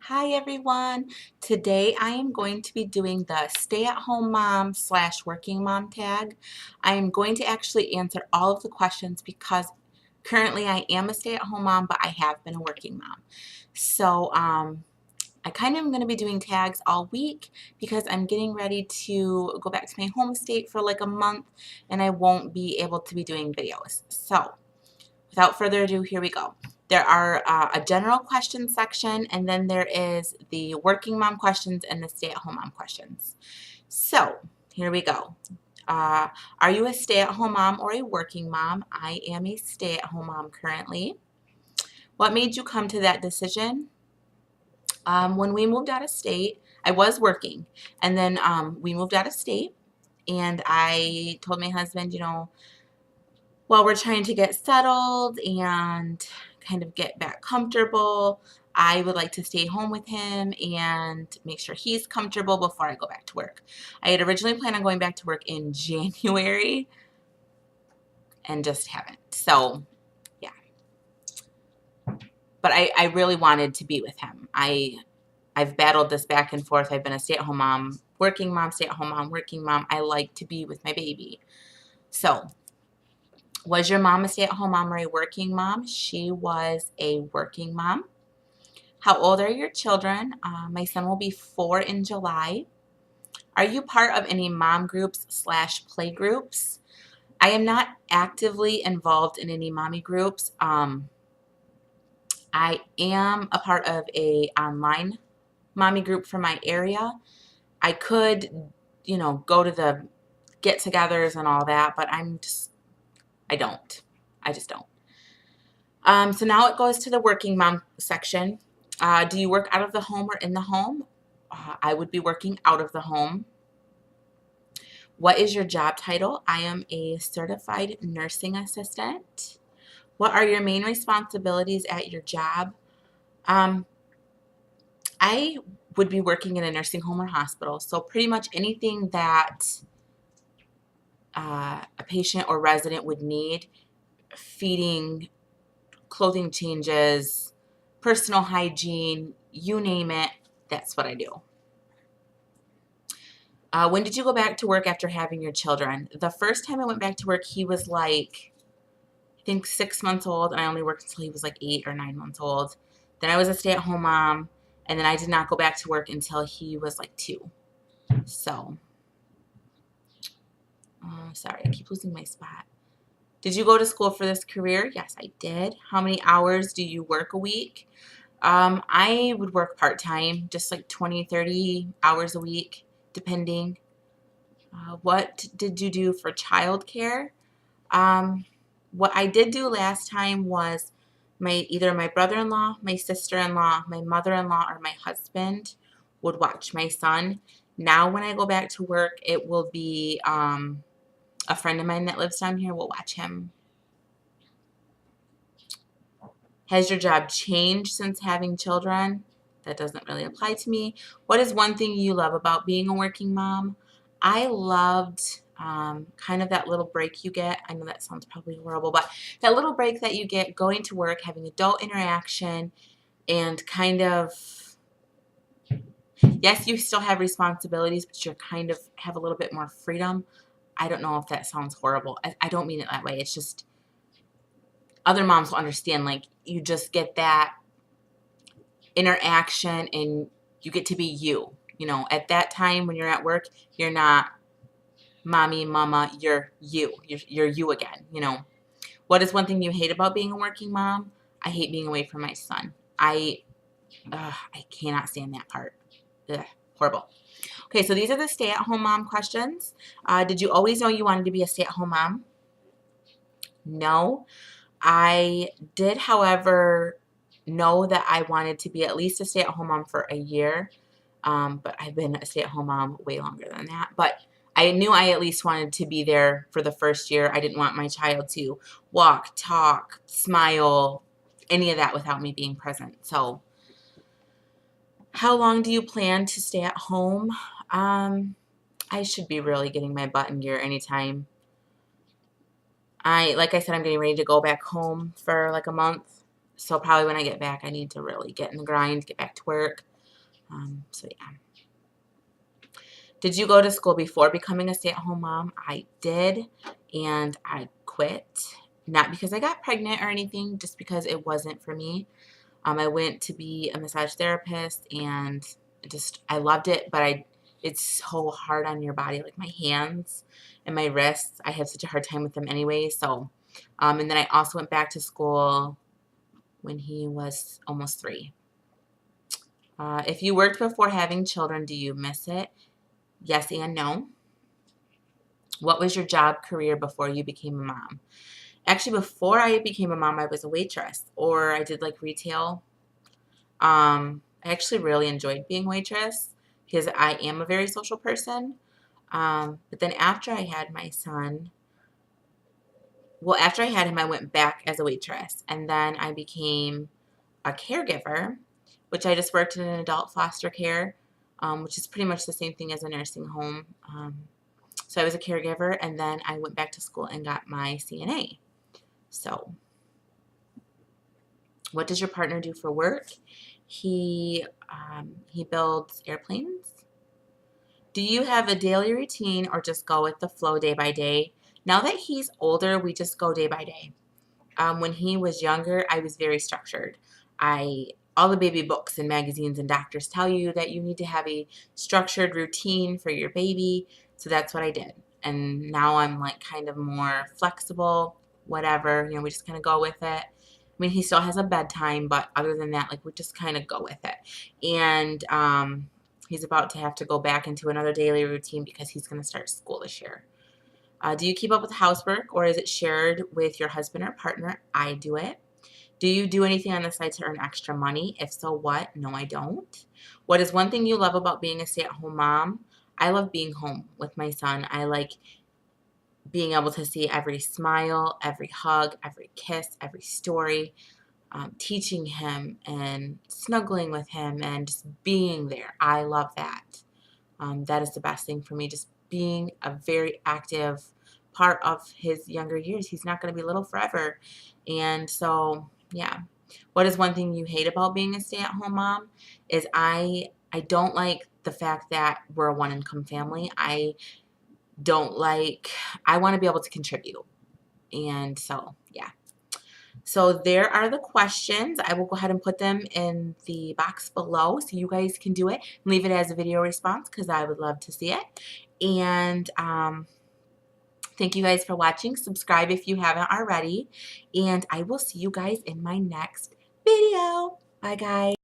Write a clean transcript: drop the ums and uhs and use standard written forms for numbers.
Hi everyone. Today I am going to be doing the stay-at-home mom slash working mom tag. I am going to actually answer all of the questions because currently I am a stay-at-home mom, but I have been a working mom. So I kind of am going to be doing tags all week because I'm getting ready to go back to my home state for like a month and I won't be able to be doing videos. So without further ado, here we go. There are a general question section, and then there is the working mom questions and the stay-at-home mom questions. So here we go. Are you a stay-at-home mom or a working mom? I am a stay-at-home mom currently. What made you come to that decision? When we moved out of state, I was working, and then we moved out of state, and I told my husband, while we're trying to get settled and kind of get back comfortable, I would like to stay home with him and make sure he's comfortable before I go back to work. I had originally planned on going back to work in January and just haven't. So, yeah. But I really wanted to be with him. I've battled this back and forth. I've been a stay-at-home mom, working mom, stay-at-home mom, working mom. I like to be with my baby. So, was your mom a stay-at-home mom or a working mom? She was a working mom. How old are your children? My son will be 4 in July. Are you part of any mom groups slash play groups? I am not actively involved in any mommy groups. I am a part of a online mommy group for my area. I could, go to the get-togethers and all that, but I don't. I just don't. So now it goes to the working mom section. Do you work out of the home or in the home? I would be working out of the home. What is your job title? I am a certified nursing assistant. What are your main responsibilities at your job? I would be working in a nursing home or hospital, so pretty much anything that a patient or resident would need, feeding, clothing changes, personal hygiene, you name it, that's what I do. When did you go back to work after having your children? The first time I went back to work, he was like, I think 6 months old, and I only worked until he was like 8 or 9 months old. Then I was a stay-at-home mom, and then I did not go back to work until he was like 2. So, sorry, I keep losing my spot. Did you go to school for this career? Yes, I did. How many hours do you work a week? I would work part-time, just like 20, 30 hours a week, depending. What did you do for childcare? What I did do last time was either my brother-in-law, my sister-in-law, my mother-in-law, or my husband would watch my son. Now when I go back to work, it will be a friend of mine that lives down here will watch him. Has your job changed since having children? That doesn't really apply to me. What is one thing you love about being a working mom? I loved kind of that little break you get. I know that sounds probably horrible, but that little break that you get going to work, having adult interaction, and kind of, yes, you still have responsibilities, but you kind of have a little bit more freedom. I don't know if that sounds horrible. I don't mean it that way. It's just other moms will understand, like, you just get that interaction and you get to be you. At that time when you're at work, you're not mommy, mama, you're you. You're you again. What is one thing you hate about being a working mom? I hate being away from my son. I cannot stand that part. Ugh, horrible. Okay, so these are the stay-at-home mom questions. Did you always know you wanted to be a stay-at-home mom? No. I did, however, know that I wanted to be at least a stay-at-home mom for a year, but I've been a stay-at-home mom way longer than that. But I knew I at least wanted to be there for the first year. I didn't want my child to walk, talk, smile, any of that without me being present. So, how long do you plan to stay at home? I should be really getting my butt in gear anytime. Like I said, I'm getting ready to go back home for like a month. So probably when I get back, I need to really get in the grind, get back to work. So yeah. Did you go to school before becoming a stay-at-home mom? I did, and I quit. Not because I got pregnant or anything, just because it wasn't for me. I went to be a massage therapist, and I loved it, but it's so hard on your body, like my hands and my wrists. I have such a hard time with them anyway. So, and then I also went back to school when he was almost 3. If you worked before having children, do you miss it? Yes and no. What was your job career before you became a mom? Actually, before I became a mom, I was a waitress, or I did like retail. I actually really enjoyed being a waitress because I am a very social person. But then after I had my son, well, after I had him, I went back as a waitress, and then I became a caregiver, which I just worked in an adult foster care, which is pretty much the same thing as a nursing home. So I was a caregiver, and then I went back to school and got my CNA. So, what does your partner do for work? He builds airplanes. Do you have a daily routine or just go with the flow day by day? Now that he's older, we just go day by day. When he was younger, I was very structured. All the baby books and magazines and doctors tell you that you need to have a structured routine for your baby. So that's what I did. And now I'm like kind of more flexible, whatever, we just kind of go with it. I mean, he still has a bedtime, but other than that, like we just kind of go with it. And he's about to have to go back into another daily routine because he's going to start school this year. Do you keep up with housework, or is it shared with your husband or partner? I do it. Do you do anything on the side to earn extra money? If so, what? No, I don't. What is one thing you love about being a stay-at-home mom? I love being home with my son. I like being able to see every smile, every hug, every kiss, every story, teaching him and snuggling with him and just being there. I love that. That is the best thing for me, just being a very active part of his younger years. He's not going to be little forever. And so, yeah. What is one thing you hate about being a stay-at-home mom? Is I don't like the fact that we're a one-income family. I want to be able to contribute. And so, yeah. So there are the questions. I will go ahead and put them in the box below so you guys can do it. Leave it as a video response because I would love to see it. And thank you guys for watching. Subscribe if you haven't already. And I will see you guys in my next video. Bye, guys.